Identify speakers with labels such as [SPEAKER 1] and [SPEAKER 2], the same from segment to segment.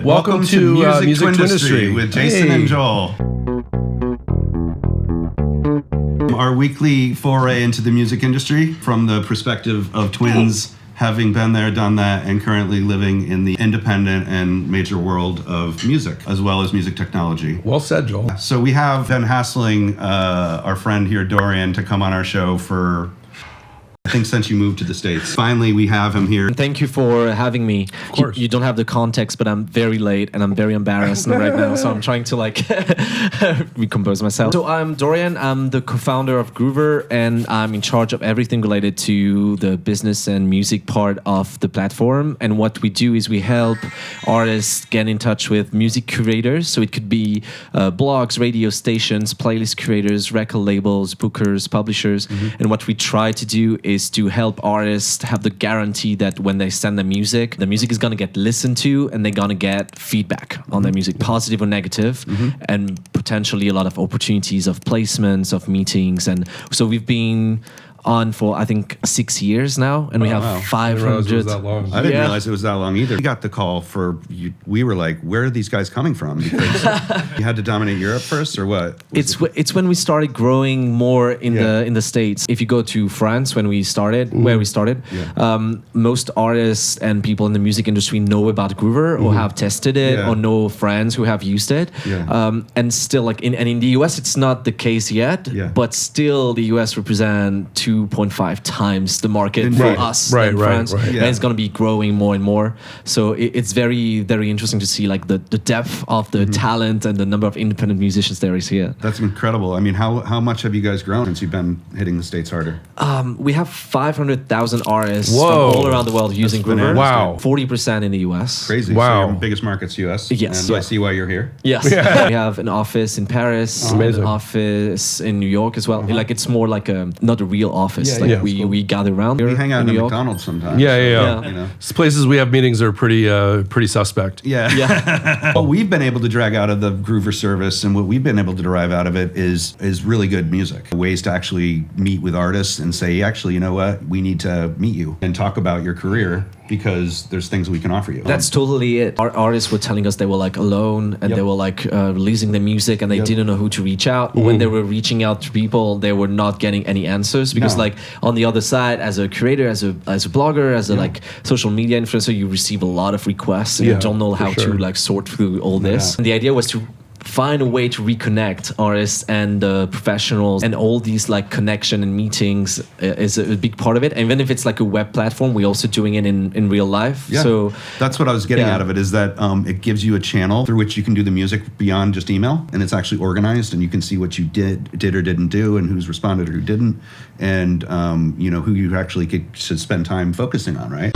[SPEAKER 1] Welcome to Music Twindustry
[SPEAKER 2] with Jason and Joel. Our weekly foray into the music industry from the perspective of twins, having been there, done that, and currently living in the independent and major world of music, as well as music technology.
[SPEAKER 1] Well said, Joel.
[SPEAKER 2] So we have been hassling our friend here, Dorian, to come on our show for, I think, since you moved to the States. Finally, we have him here.
[SPEAKER 3] Thank you for having me.
[SPEAKER 1] Of course.
[SPEAKER 3] You don't have the context, but I'm very late and I'm very embarrassed right now, so I'm trying to recompose myself. So I'm Dorian, I'm the co-founder of Groover, and I'm in charge of everything related to the business and music part of the platform. And what we do is we help artists get in touch with music curators. So it could be blogs, radio stations, playlist curators, record labels, bookers, publishers. And what we try to do is to help artists have the guarantee that when they send the music is going to get listened to and they're going to get feedback on their music, positive or negative, and potentially a lot of opportunities of placements, of meetings. And so we've been on for, I think, 6 years now, and we have 500.
[SPEAKER 2] I didn't realize it was that long either. We got the call for you. We were like, where are these guys coming from? Because you had to dominate Europe first, or what?
[SPEAKER 3] It's when we started growing more in the States. If you go to France, where we started, most artists and people in the music industry know about Groover or have tested it or know friends who have used it. And still, in the US, it's not the case yet, but still the US represent 2.5 times the market for us in France, and it's going to be growing more and more. So it's very, very interesting to see the depth of the talent and the number of independent musicians there is here.
[SPEAKER 2] That's incredible. I mean, how much have you guys grown since you've been hitting the States harder?
[SPEAKER 3] We have 500,000 artists from all around the world using Groover.
[SPEAKER 1] Wow.
[SPEAKER 3] 40% in the US.
[SPEAKER 2] Crazy.
[SPEAKER 1] Wow.
[SPEAKER 2] So your biggest market's US.
[SPEAKER 3] Yes.
[SPEAKER 2] And I see why you're here.
[SPEAKER 3] Yes. We have an office in Paris,
[SPEAKER 1] Amazing.
[SPEAKER 3] an office in New York as well. It's more like not a real office. We gather around.
[SPEAKER 2] We hang out in
[SPEAKER 3] New
[SPEAKER 2] the
[SPEAKER 3] York.
[SPEAKER 2] McDonald's sometimes.
[SPEAKER 1] Yeah.
[SPEAKER 2] You know.
[SPEAKER 1] Places we have meetings are pretty suspect.
[SPEAKER 2] Yeah. What we've been able to drag out of the Groover service and what we've been able to derive out of it is really good music. Ways to actually meet with artists and say, actually, you know what? We need to meet you and talk about your career because there's things we can offer you.
[SPEAKER 3] That's totally it. Our artists were telling us they were alone and they were releasing their music and they didn't know who to reach out. When they were reaching out to people, they were not getting any answers because on the other side, as a creator, as a blogger, as a social media influencer, you receive a lot of requests and you don't know how to sort through all this. And the idea was to find a way to reconnect artists and professionals, and all these connection and meetings is a big part of it. And even if it's a web platform, we're also doing it in real life.
[SPEAKER 2] Yeah.
[SPEAKER 3] So
[SPEAKER 2] that's what I was getting out of it, is that it gives you a channel through which you can do the music beyond just email, and it's actually organized, and you can see what you did or didn't do, and who's responded or who didn't, and who you actually should spend time focusing on, right?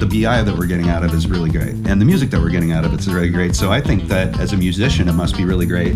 [SPEAKER 2] The BI that we're getting out of is really great, and the music that we're getting out of it's really great. So I think that as a musician, it must be really great.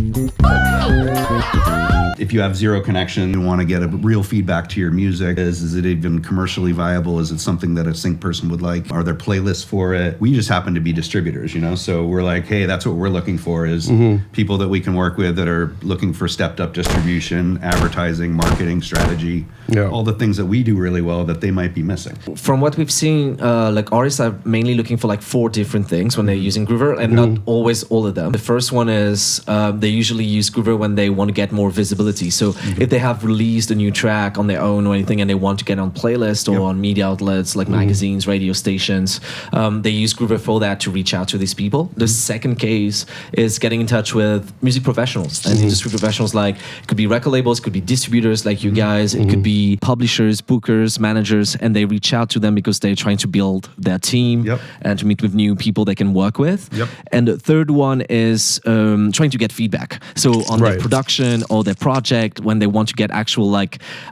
[SPEAKER 2] If you have zero connection and want to get a real feedback to your music, is it even commercially viable? Is it something that a sync person would like? Are there playlists for it? We just happen to be distributors, so we're like, hey, that's what we're looking for, is people that we can work with that are looking for stepped up distribution, advertising, marketing, strategy, all the things that we do really well that they might be missing.
[SPEAKER 3] From what we've seen, artists are mainly looking for 4 different things when they're using Groover, and not always all of them. The first one is they usually use Groover when they want to get more visibility. So if they have released a new track on their own or anything and they want to get on playlists or on media outlets like magazines, radio stations, they use Groover for that, to reach out to these people. The second case is getting in touch with music professionals and industry professionals. It could be record labels, it could be distributors like you guys, it could be publishers, bookers, managers, and they reach out to them because they're trying to build their team and to meet with new people they can work with. And the third one is trying to get feedback. So on their production or their project, when they want to get actual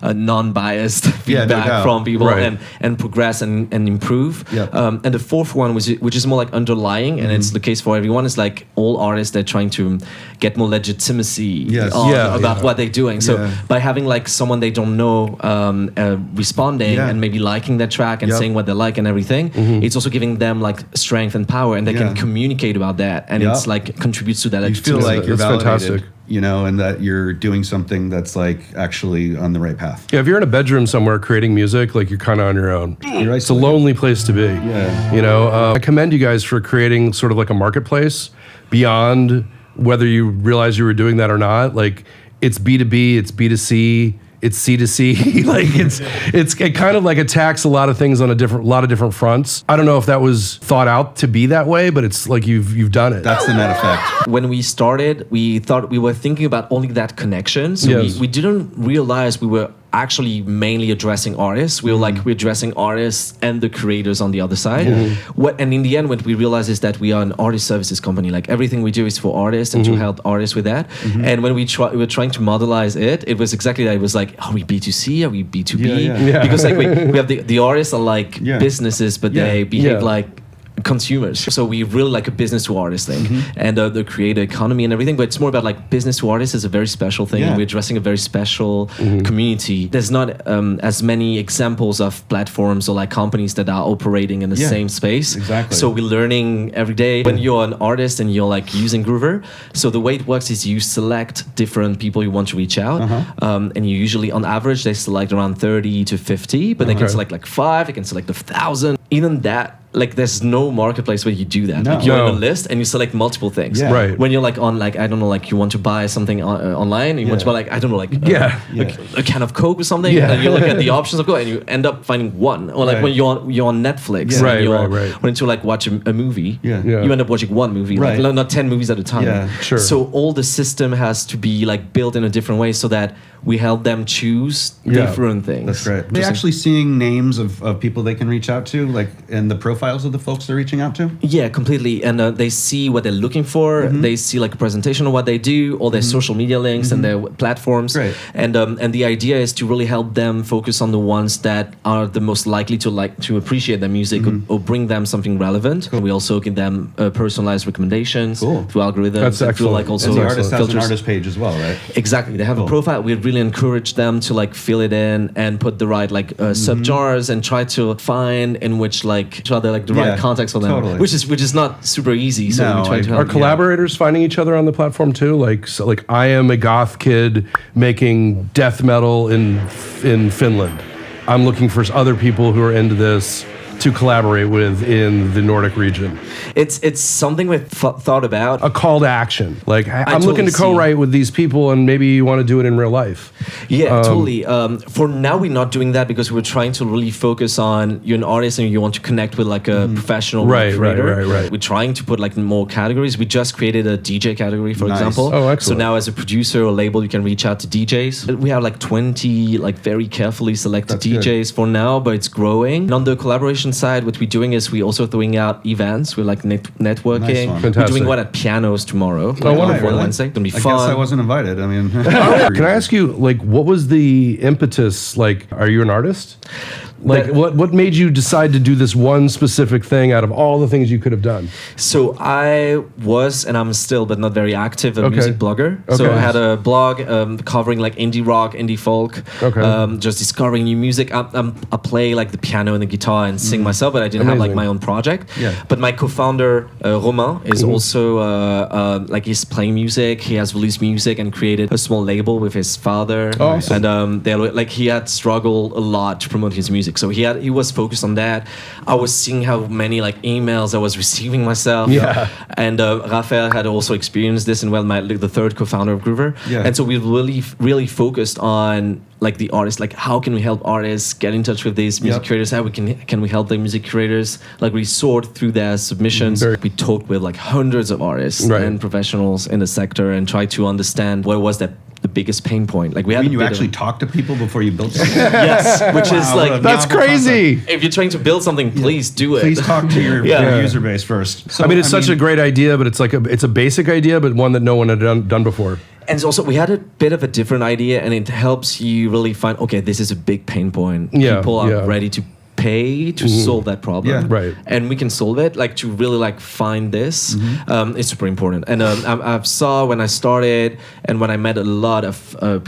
[SPEAKER 3] non-biased feedback from people and progress and improve. And the fourth one, which is more underlying, and it's the case for everyone, is all artists, they're trying to get more legitimacy about what they're doing. So by having someone they don't know responding and maybe liking their track and saying what they like and everything, it's also giving them strength and power, and they can communicate about that, and it's contributes to that.
[SPEAKER 2] You feel like you're validated.
[SPEAKER 1] Fantastic.
[SPEAKER 2] and that you're doing something that's like actually on the right path.
[SPEAKER 1] Yeah, if you're in a bedroom somewhere creating music, like you're kind of on your own. It's a lonely place to be.
[SPEAKER 2] Yeah.
[SPEAKER 1] I commend you guys for creating sort of like a marketplace beyond whether you realize you were doing that or not. Like it's B2B, it's B2C, it's C2C. Like it kind of like attacks a lot of things on a lot of different fronts. I don't know if that was thought out to be that way, but it's like you've done it.
[SPEAKER 2] That's the net effect.
[SPEAKER 3] When we started, we thought we were thinking about only that connection. So we didn't realize we were actually mainly addressing artists. We were we're addressing artists and the creators on the other side. And in the end, what we realized is that we are an artist services company. Like everything we do is for artists and to help artists with that. And when we were trying to modelize it was exactly that. It was like, are we B2C? Are we B2B?
[SPEAKER 2] Yeah.
[SPEAKER 3] Because like we have the artists are like businesses, but they behave like consumers. So we really like a business to artist thing and the creator economy and everything, but it's more about like business to artist is a very special thing and we're addressing a very special community. There's not as many examples of platforms or like companies that are operating in the same space.
[SPEAKER 2] Exactly.
[SPEAKER 3] So we're learning every day. When you're an artist and you're like using Groover, so the way it works is you select different people you want to reach out and you usually on average they select around 30 to 50, but they can select like 5, they can select 1,000. Even that, like there's no marketplace where you do that. Like you're on a list and you select multiple things.
[SPEAKER 1] Right.
[SPEAKER 3] When you're like on like, I don't know, like you want to buy something online and you want to buy like, I don't know, like a can of Coke or something and you look at the options of Coke and you end up finding one. Or like when you're on Netflix and you're wanting to like watch a movie, you end up watching one movie, like not 10 movies at a time.
[SPEAKER 2] Yeah,
[SPEAKER 1] sure.
[SPEAKER 3] So all the system has to be like built in a different way so that we help them choose different things.
[SPEAKER 2] That's right. Are they actually seeing names of people they can reach out to, like, and the profiles of the folks they're reaching out to?
[SPEAKER 3] Yeah, completely. And they see what they're looking for. They see like a presentation of what they do, all their social media links and their platforms.
[SPEAKER 2] Right.
[SPEAKER 3] And the idea is to really help them focus on the ones that are the most likely to appreciate their music or bring them something relevant. We also give them personalized recommendations through algorithms.
[SPEAKER 1] That's
[SPEAKER 3] and
[SPEAKER 1] excellent.
[SPEAKER 3] through like also
[SPEAKER 2] And the artist has
[SPEAKER 3] filters.
[SPEAKER 2] an artist page as well, right?
[SPEAKER 3] Exactly. They have a profile. We really encourage them to like fill it in and put the right like subgenres and try to find in which like the right context for them, which is not super easy. So we try to help.
[SPEAKER 1] Are collaborators finding each other on the platform too? Like I am a goth kid making death metal in Finland. I'm looking for other people who are into this to collaborate with in the Nordic region.
[SPEAKER 3] It's something we've thought about.
[SPEAKER 1] A call to action. Like I'm
[SPEAKER 3] totally
[SPEAKER 1] looking to co-write with these people, and maybe you want to do it in real life.
[SPEAKER 3] Yeah, totally. For now, we're not doing that because we're trying to really focus on you're an artist and you want to connect with like a professional creator.
[SPEAKER 1] Right.
[SPEAKER 3] We're trying to put like more categories. We just created a DJ category, for example.
[SPEAKER 1] Oh, excellent.
[SPEAKER 3] So now as a producer or label, you can reach out to DJs. We have like 20 like very carefully selected DJs for now, but it's growing. And on the collaboration side, what we're doing is we're also throwing out events. We're like networking.
[SPEAKER 2] Nice.
[SPEAKER 3] We're doing one at Pianos tomorrow.
[SPEAKER 1] Wonderful.
[SPEAKER 3] On Wednesday. It's gonna be
[SPEAKER 2] I
[SPEAKER 3] fun.
[SPEAKER 2] guess I wasn't invited. I mean,
[SPEAKER 1] Can I ask you, like, what was the impetus? Like, are you an artist? Like, what made you decide to do this one specific thing out of all the things you could have done?
[SPEAKER 3] So I was, and I'm still, but not very active, a music blogger. So I had a blog covering like indie rock, indie folk, just discovering new music. I play like the piano and the guitar and sing myself, but I didn't have like my own project.
[SPEAKER 2] Yeah.
[SPEAKER 3] But my co-founder, Romain, is also like he's playing music. He has released music and created a small label with his father.
[SPEAKER 1] Awesome.
[SPEAKER 3] And they're like he had struggled a lot to promote his music. So he was focused on that. I was seeing how many like emails I was receiving myself.
[SPEAKER 1] Yeah.
[SPEAKER 3] And Raphael had also experienced this, and the third co-founder of Groover.
[SPEAKER 2] Yeah.
[SPEAKER 3] And so we really focused on like the artists, like how can we help artists get in touch with these music creators? How can we help the music creators? Like we sort through their submissions. We talked with like hundreds of artists and professionals in the sector and tried to understand what was the biggest pain point. Like we had.
[SPEAKER 2] you actually talked to people before you built something?
[SPEAKER 3] Yes, which is like
[SPEAKER 1] That's crazy.
[SPEAKER 3] If you're trying to build something, please do it.
[SPEAKER 2] Please talk to your user base first. So,
[SPEAKER 1] I mean, it's such a great idea, but it's a basic idea, but one that no one had done before.
[SPEAKER 3] And also, we had a bit of a different idea, and it helps you really find, okay, this is a big pain point.
[SPEAKER 1] Yeah,
[SPEAKER 3] People are ready to pay to solve that problem.
[SPEAKER 2] Yeah.
[SPEAKER 1] Right.
[SPEAKER 3] And we can solve it, like to really like find this. It's super important. And I saw when I started and when I met a lot of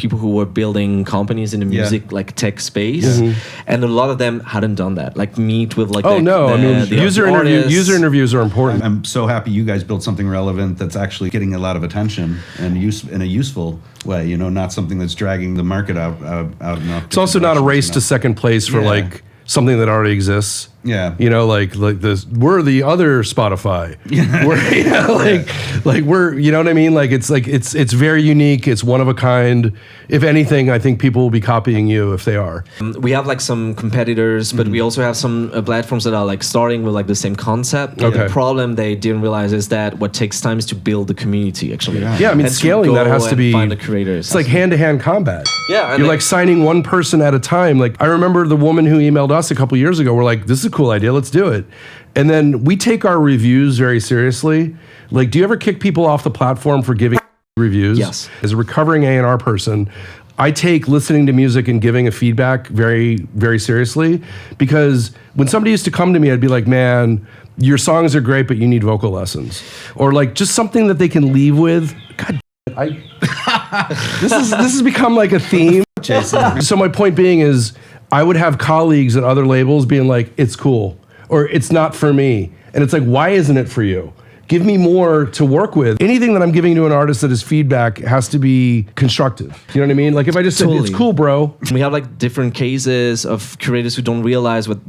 [SPEAKER 3] people who were building companies in the music like tech space, and a lot of them hadn't done that. Like meet with like
[SPEAKER 1] user interviews are important.
[SPEAKER 2] I'm so happy you guys built something relevant that's actually getting a lot of attention and in a useful way. You know, not something that's dragging the market out enough.
[SPEAKER 1] It's also not a race to second place for like something that already exists.
[SPEAKER 2] Yeah.
[SPEAKER 1] You know, like this, we're the other Spotify. We're, you know what I mean? Like it's very unique. It's one of a kind. If anything, I think people will be copying you if they are.
[SPEAKER 3] We have like some competitors, but we also have some platforms that are like starting with like the same concept.
[SPEAKER 1] Okay.
[SPEAKER 3] The problem they didn't realize is that what takes time is to build the community actually.
[SPEAKER 1] Yeah, I mean,
[SPEAKER 3] And
[SPEAKER 1] scaling that has to be,
[SPEAKER 3] find the creators.
[SPEAKER 1] It's like hand-to-hand combat.
[SPEAKER 3] Yeah, and
[SPEAKER 1] You're
[SPEAKER 3] like-
[SPEAKER 1] like signing one person at a time. Like I remember the woman who emailed us a couple years ago. We're like, this is a cool idea. Let's do it. And then we take our reviews very seriously. Like, do you ever kick people off the platform for giving reviews?
[SPEAKER 3] Yes.
[SPEAKER 1] As a recovering A&R person, I take listening to music and giving a feedback very, very seriously, because when somebody used to come to me, I'd be like, man, your songs are great, but you need vocal lessons. Or like just something that they can leave with. God, this has become like a theme. Jason. So my point being is I would have colleagues at other labels being like, it's cool, or it's not for me. And it's like, why isn't it for you? Give me more to work with. Anything that I'm giving to an artist that is feedback has to be constructive. You know what I mean? Like if I just said, it's cool, bro.
[SPEAKER 3] We have like different cases of creators who don't realize what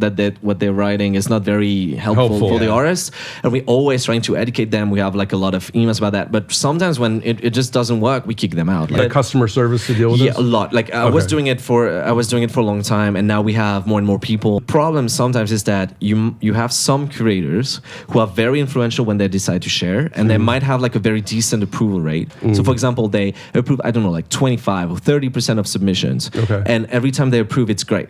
[SPEAKER 3] they're writing is not very helpful for the artists. And we always trying to educate them. We have like a lot of emails about that. But sometimes when it just doesn't work, we kick them out.
[SPEAKER 1] Like customer service to deal with
[SPEAKER 3] Yeah,
[SPEAKER 1] this?
[SPEAKER 3] a lot. Like I was doing it for a long time, and now we have more and more people. Problem sometimes is that you have some creators who are very influential when they decide to share, and they might have like a very decent approval rate. So for example, they approve, I don't know, like 25 or 30% of submissions.
[SPEAKER 1] Okay.
[SPEAKER 3] And every time they approve, it's great.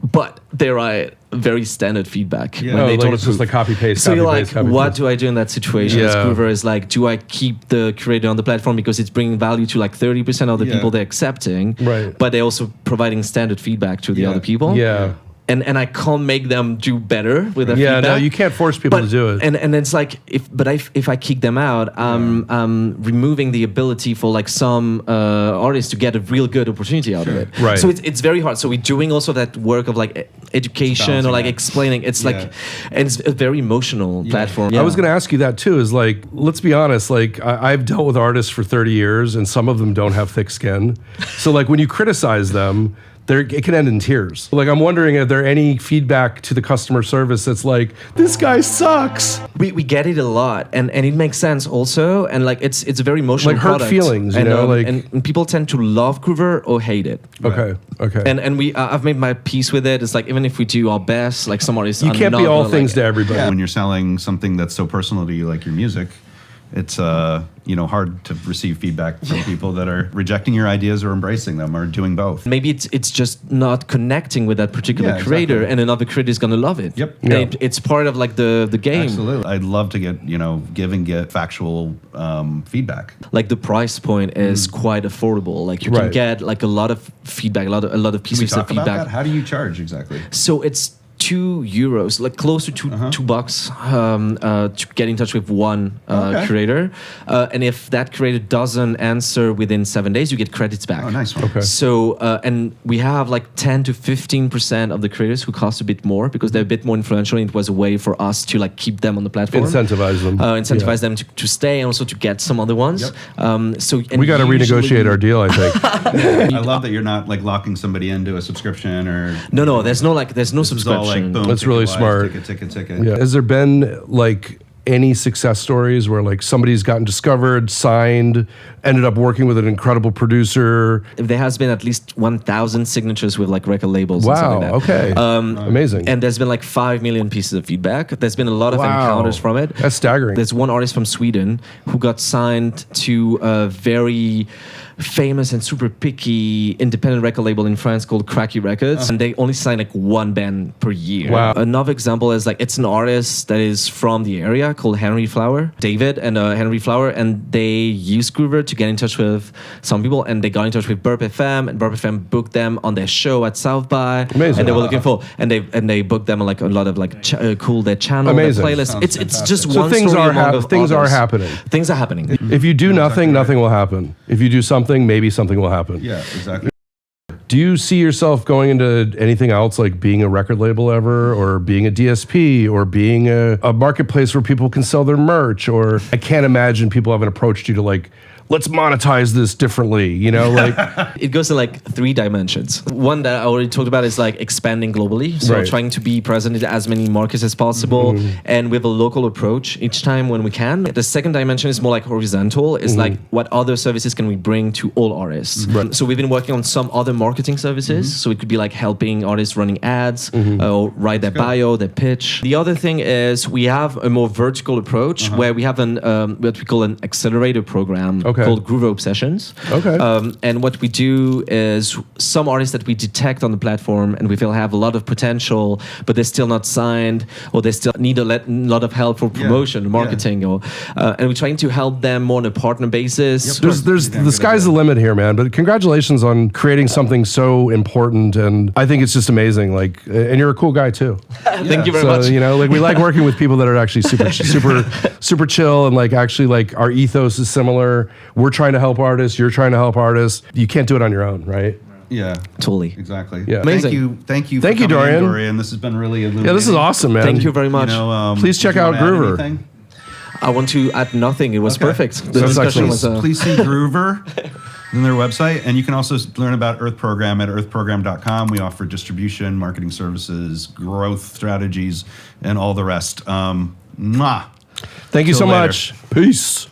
[SPEAKER 3] But they write very standard feedback when they don't
[SPEAKER 1] it's just
[SPEAKER 3] approve.
[SPEAKER 1] like copy paste.
[SPEAKER 3] So
[SPEAKER 1] copy,
[SPEAKER 3] you're
[SPEAKER 1] paste,
[SPEAKER 3] like,
[SPEAKER 1] copy,
[SPEAKER 3] what
[SPEAKER 1] paste.
[SPEAKER 3] do I do in that situation?
[SPEAKER 1] Yeah.
[SPEAKER 3] As Groover is like, do I keep the creator on the platform because it's bringing value to like 30% of the people they're accepting,
[SPEAKER 1] Right.
[SPEAKER 3] but they're also providing standard feedback to the other people?
[SPEAKER 1] Yeah.
[SPEAKER 3] And I can't make them do better with their
[SPEAKER 1] Yeah,
[SPEAKER 3] feedback.
[SPEAKER 1] no, you can't force people to do it.
[SPEAKER 3] And it's like, if I kick them out, I'm removing the ability for like some artists to get a real good opportunity out of it.
[SPEAKER 1] Right.
[SPEAKER 3] So it's very hard. So we're doing also that work of like education or like explaining. It's like, and it's a very emotional platform.
[SPEAKER 1] I was going to ask you that too, is like, let's be honest, like I've dealt with artists for 30 years and some of them don't have thick skin. So like when you criticize them, it can end in tears. Like I'm wondering if there any feedback to the customer service that's like, this guy sucks.
[SPEAKER 3] We get it a lot, and it makes sense also, and like it's a very emotional
[SPEAKER 1] Like hurt
[SPEAKER 3] product.
[SPEAKER 1] feelings, you
[SPEAKER 3] and,
[SPEAKER 1] know, like-
[SPEAKER 3] and people tend to love Groover or hate it.
[SPEAKER 1] Okay.
[SPEAKER 3] And we I've made my peace with it. It's like even if we do our best, like some artists
[SPEAKER 1] You
[SPEAKER 3] are
[SPEAKER 1] can't
[SPEAKER 3] not
[SPEAKER 1] be all
[SPEAKER 3] gonna
[SPEAKER 1] things
[SPEAKER 3] like
[SPEAKER 1] to
[SPEAKER 3] it.
[SPEAKER 1] everybody.
[SPEAKER 2] When you're selling something that's so personal to you, like your music, it's hard to receive feedback from people that are rejecting your ideas or embracing them or doing both.
[SPEAKER 3] Maybe it's just not connecting with that particular creator,
[SPEAKER 2] exactly.
[SPEAKER 3] and another creator is gonna love it.
[SPEAKER 2] Yep.
[SPEAKER 3] And
[SPEAKER 1] Yeah.
[SPEAKER 3] it's part of like the game.
[SPEAKER 2] Absolutely. I'd love to get, get factual feedback.
[SPEAKER 3] Like the price point is quite affordable. Like you can
[SPEAKER 1] Right.
[SPEAKER 3] get like a lot of feedback, a lot of
[SPEAKER 2] Can we
[SPEAKER 3] pieces of
[SPEAKER 2] talk about
[SPEAKER 3] feedback.
[SPEAKER 2] that? How do you charge exactly?
[SPEAKER 3] So it's €2, like close to $2 to get in touch with one creator. And if that creator doesn't answer within 7 days, you get credits back.
[SPEAKER 2] Oh, nice one.
[SPEAKER 1] Okay.
[SPEAKER 3] So, and we have like 10 to 15% of the creators who cost a bit more because they're a bit more influential, and it was a way for us to like keep them on the platform.
[SPEAKER 1] Incentivize them.
[SPEAKER 3] Incentivize them to stay, and also to get some other ones.
[SPEAKER 2] Yep.
[SPEAKER 3] And
[SPEAKER 1] We got to
[SPEAKER 3] usually-
[SPEAKER 1] renegotiate our deal, I think.
[SPEAKER 2] I love that you're not like locking somebody into a subscription or.
[SPEAKER 3] No, there's no subscription.
[SPEAKER 2] It's all like, boom,
[SPEAKER 1] That's really
[SPEAKER 2] ticket-wise,
[SPEAKER 1] smart.
[SPEAKER 2] Ticket.
[SPEAKER 1] Yeah. Has there been like any success stories where like somebody's gotten discovered, signed, ended up working with an incredible producer?
[SPEAKER 3] There has been at least 1,000 signatures with like record labels. and stuff
[SPEAKER 1] Wow.
[SPEAKER 3] like that.
[SPEAKER 1] Okay. Amazing.
[SPEAKER 3] And there's been like 5 million pieces of feedback. There's been a lot of encounters from it.
[SPEAKER 1] That's staggering.
[SPEAKER 3] There's one artist from Sweden who got signed to a very famous and super picky independent record label in France called Cracky Records, and they only sign like one band per year.
[SPEAKER 1] Wow.
[SPEAKER 3] Another example is like it's an artist that is from the area called Henry Flower, David and Henry Flower, and they use Groover to get in touch with some people, and they got in touch with Burp FM, and Burp FM booked them on their show at South by,
[SPEAKER 1] Amazing.
[SPEAKER 3] and they were looking for, and they booked them on like a lot of like cool their channel,
[SPEAKER 1] Amazing.
[SPEAKER 3] their playlist.
[SPEAKER 2] Sounds
[SPEAKER 3] It's
[SPEAKER 2] fantastic.
[SPEAKER 3] just
[SPEAKER 1] So
[SPEAKER 3] one
[SPEAKER 1] things
[SPEAKER 3] story
[SPEAKER 1] are
[SPEAKER 3] among of
[SPEAKER 1] things are
[SPEAKER 3] others.
[SPEAKER 1] happening.
[SPEAKER 3] Things are happening.
[SPEAKER 1] If you do nothing,
[SPEAKER 2] exactly
[SPEAKER 1] nothing
[SPEAKER 2] right.
[SPEAKER 1] will happen. If you do something, maybe something will happen.
[SPEAKER 2] Yeah, exactly.
[SPEAKER 1] Do you see yourself going into anything else, like being a record label ever, or being a DSP, or being a marketplace where people can sell their merch? Or I can't imagine people haven't approached you to like, let's monetize this differently, you know, like
[SPEAKER 3] It goes in like 3 dimensions. One that I already talked about is like expanding globally. So
[SPEAKER 1] Right.
[SPEAKER 3] trying to be present in as many markets as possible and with a local approach each time when we can. The second dimension is more like horizontal. Is like what other services can we bring to all artists?
[SPEAKER 1] Right.
[SPEAKER 3] So we've been working on some other marketing services. So it could be like helping artists running ads, or write their bio, their pitch. The other thing is we have a more vertical approach where we have an what we call an accelerator program.
[SPEAKER 1] Okay.
[SPEAKER 3] Called Groove Obsessions.
[SPEAKER 1] Okay.
[SPEAKER 3] And what we do is some artists that we detect on the platform and we feel have a lot of potential, but they're still not signed, or they still need a lot of help for promotion, marketing, or and we're trying to help them more on a partner basis.
[SPEAKER 1] there's the sky's the limit here, man. But congratulations on creating something so important, and I think it's just amazing. Like, and you're a cool guy too.
[SPEAKER 3] Thank you very
[SPEAKER 1] So
[SPEAKER 3] much.
[SPEAKER 1] you know, like we like working with people that are actually super chill, and like actually like our ethos is similar. We're trying to help artists. You're trying to help artists. You can't do it on your own, right?
[SPEAKER 2] Yeah,
[SPEAKER 3] Totally.
[SPEAKER 2] exactly.
[SPEAKER 1] Yeah.
[SPEAKER 3] Amazing.
[SPEAKER 2] Thank you,
[SPEAKER 1] Thank
[SPEAKER 2] for
[SPEAKER 1] you,
[SPEAKER 2] coming in,
[SPEAKER 1] Dorian.
[SPEAKER 2] Dorian. This has been really illuminating.
[SPEAKER 1] Yeah, this is awesome, man.
[SPEAKER 3] Thank you very much.
[SPEAKER 2] You know,
[SPEAKER 1] Please check
[SPEAKER 2] did you
[SPEAKER 1] out
[SPEAKER 2] wanna add
[SPEAKER 1] Groover.
[SPEAKER 2] anything?
[SPEAKER 3] I want to add nothing. It was
[SPEAKER 2] Okay.
[SPEAKER 3] perfect. The
[SPEAKER 1] That's
[SPEAKER 3] discussion
[SPEAKER 1] excellent.
[SPEAKER 3] was.
[SPEAKER 2] Please see Groover on their website, and you can also learn about Earth Program at earthprogram.com. We offer distribution, marketing services, growth strategies, and all the rest. Mwah.
[SPEAKER 1] Thank you
[SPEAKER 2] Till
[SPEAKER 1] so
[SPEAKER 2] later.
[SPEAKER 1] much. Peace.